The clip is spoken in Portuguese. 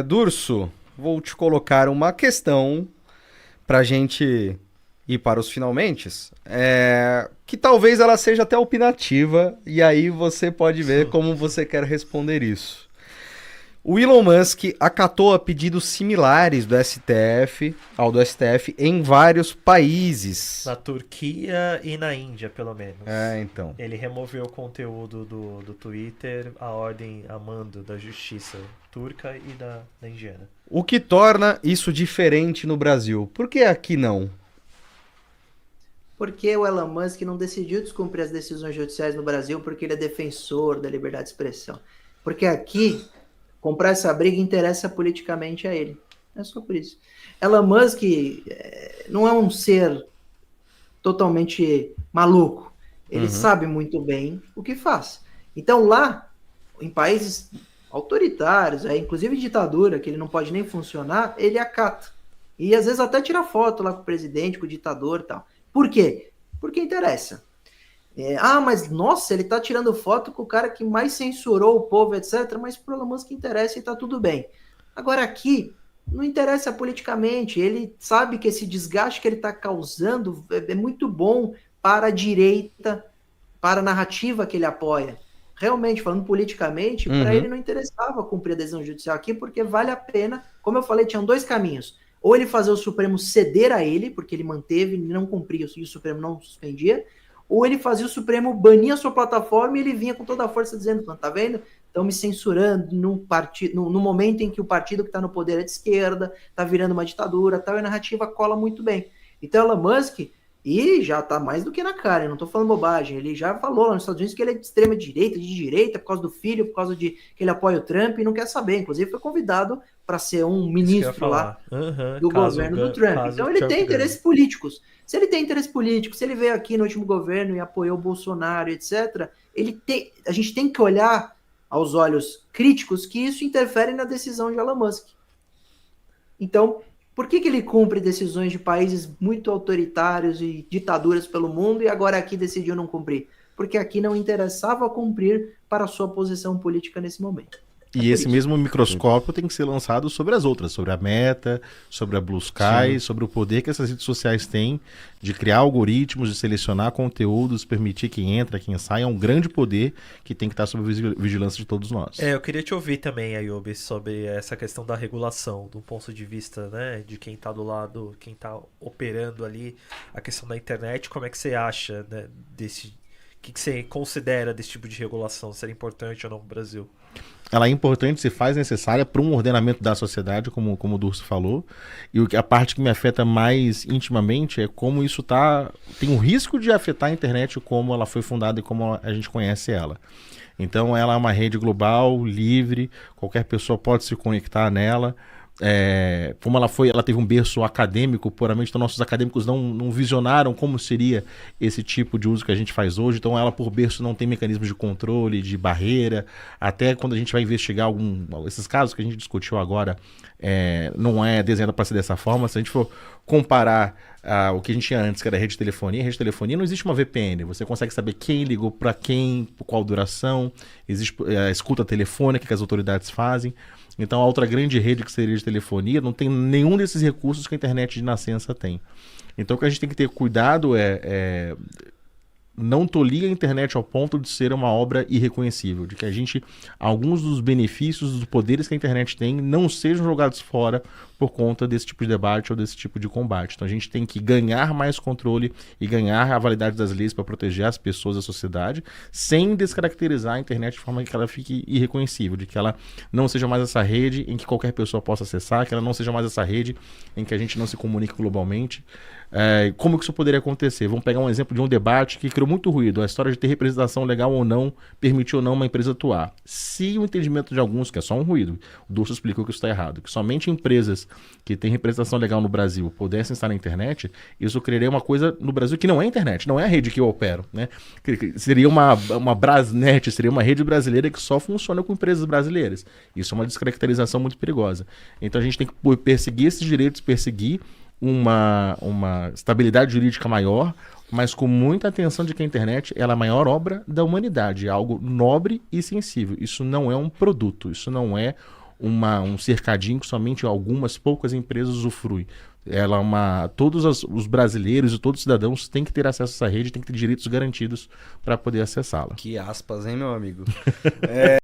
Durso, vou te colocar uma questão pra gente ir para os finalmentes, que talvez ela seja até opinativa, e aí você pode ver como você quer responder isso. O Elon Musk acatou a pedidos similares ao do STF em vários países. Na Turquia e na Índia, pelo menos. Então. Ele removeu o conteúdo do Twitter, a ordem a mando da justiça turca e da indiana. O que torna isso diferente no Brasil? Por que aqui não? Porque o Elon Musk não decidiu descumprir as decisões judiciais no Brasil porque ele é defensor da liberdade de expressão. Porque aqui, comprar essa briga interessa politicamente a ele. É só por isso. Elon Musk não é um ser totalmente maluco. Ele sabe muito bem o que faz. Então lá, em países autoritários, inclusive ditadura, que ele não pode nem funcionar, ele acata. E às vezes até tira foto lá com o presidente, com o ditador e tal. Por quê? Porque interessa. Mas nossa, ele tá tirando foto com o cara que mais censurou o povo, etc. Mas pro Elon Musk interessa e tá tudo bem. Agora aqui, não interessa politicamente. Ele sabe que esse desgaste que ele está causando é muito bom para a direita, para a narrativa que ele apoia. Realmente, falando politicamente, para ele não interessava cumprir a decisão judicial aqui, porque vale a pena. Como eu falei, tinham dois caminhos. Ou ele fazer o Supremo ceder a ele, porque ele manteve, não cumpria e o Supremo não suspendia, ou ele fazia o Supremo banir a sua plataforma e ele vinha com toda a força dizendo, tá vendo? Estão me censurando no momento em que o partido que está no poder é de esquerda, está virando uma ditadura, tal, e a narrativa cola muito bem. Então Elon Musk, e já está mais do que na cara, eu não estou falando bobagem, ele já falou lá nos Estados Unidos que ele é de extrema direita, de direita, por causa do filho, por causa de que ele apoia o Trump e não quer saber. Inclusive foi convidado para ser um ministro lá do governo do Trump. Então ele tem interesses políticos. Se ele tem interesse político, se ele veio aqui no último governo e apoiou o Bolsonaro, etc., a gente tem que olhar aos olhos críticos que isso interfere na decisão de Elon Musk. Então, por que ele cumpre decisões de países muito autoritários e ditaduras pelo mundo e agora aqui decidiu não cumprir? Porque aqui não interessava cumprir para a sua posição política nesse momento. E esse mesmo microscópio tem que ser lançado sobre as outras, sobre a Meta, sobre a Blue Sky, sobre o poder que essas redes sociais têm de criar algoritmos, de selecionar conteúdos, permitir quem entra, quem sai. É um grande poder que tem que estar sob a vigilância de todos nós. Eu queria te ouvir também, Ayoub, sobre essa questão da regulação, do ponto de vista, né, de quem está do lado, quem está operando ali a questão da internet. Como é que você acha, né, o que você considera desse tipo de regulação, ser importante ou não no Brasil? Ela é importante, se faz necessária para um ordenamento da sociedade, como o Durso falou. E a parte que me afeta mais intimamente é como isso tem um risco de afetar a internet como ela foi fundada e como a gente conhece ela. Então ela é uma rede global, livre, qualquer pessoa pode se conectar nela. Como ela teve um berço acadêmico puramente, então nossos acadêmicos não visionaram como seria esse tipo de uso que a gente faz hoje. Então ela por berço não tem mecanismos de controle, de barreira. Até quando a gente vai investigar esses casos que a gente discutiu agora, não é desenhado para ser dessa forma. Se a gente for comparar o que a gente tinha antes, que era rede de telefonia não existe uma VPN. Você consegue saber quem ligou para quem, por qual duração, existe a escuta telefônica que as autoridades fazem. Então a outra grande rede que seria de telefonia não tem nenhum desses recursos que a internet de nascença tem. Então o que a gente tem que ter cuidado não tolir a internet ao ponto de ser uma obra irreconhecível, de que alguns dos benefícios, dos poderes que a internet tem, não sejam jogados fora por conta desse tipo de debate ou desse tipo de combate. Então a gente tem que ganhar mais controle e ganhar a validade das leis para proteger as pessoas e a sociedade, sem descaracterizar a internet de forma que ela fique irreconhecível, de que ela não seja mais essa rede em que qualquer pessoa possa acessar, que ela não seja mais essa rede em que a gente não se comunique globalmente. Como que isso poderia acontecer? Vamos pegar um exemplo de um debate que criou muito ruído, a história de ter representação legal ou não, permitir ou não uma empresa atuar. Se o entendimento de alguns, que é só um ruído, o Durso explicou que isso está errado, que somente empresas que têm representação legal no Brasil pudessem estar na internet, isso criaria uma coisa no Brasil que não é a internet, não é a rede que eu opero, né? Seria uma Brasnet, seria uma rede brasileira que só funciona com empresas brasileiras. Isso é uma descaracterização muito perigosa. Então a gente tem que perseguir esses direitos, perseguir uma estabilidade jurídica maior, mas com muita atenção de que a internet ela é a maior obra da humanidade, é algo nobre e sensível. Isso não é um produto, isso não é um cercadinho que somente algumas poucas empresas usufruem. Ela é todos os brasileiros e todos os cidadãos têm que ter acesso a essa rede, têm que ter direitos garantidos para poder acessá-la. Que aspas, hein, meu amigo?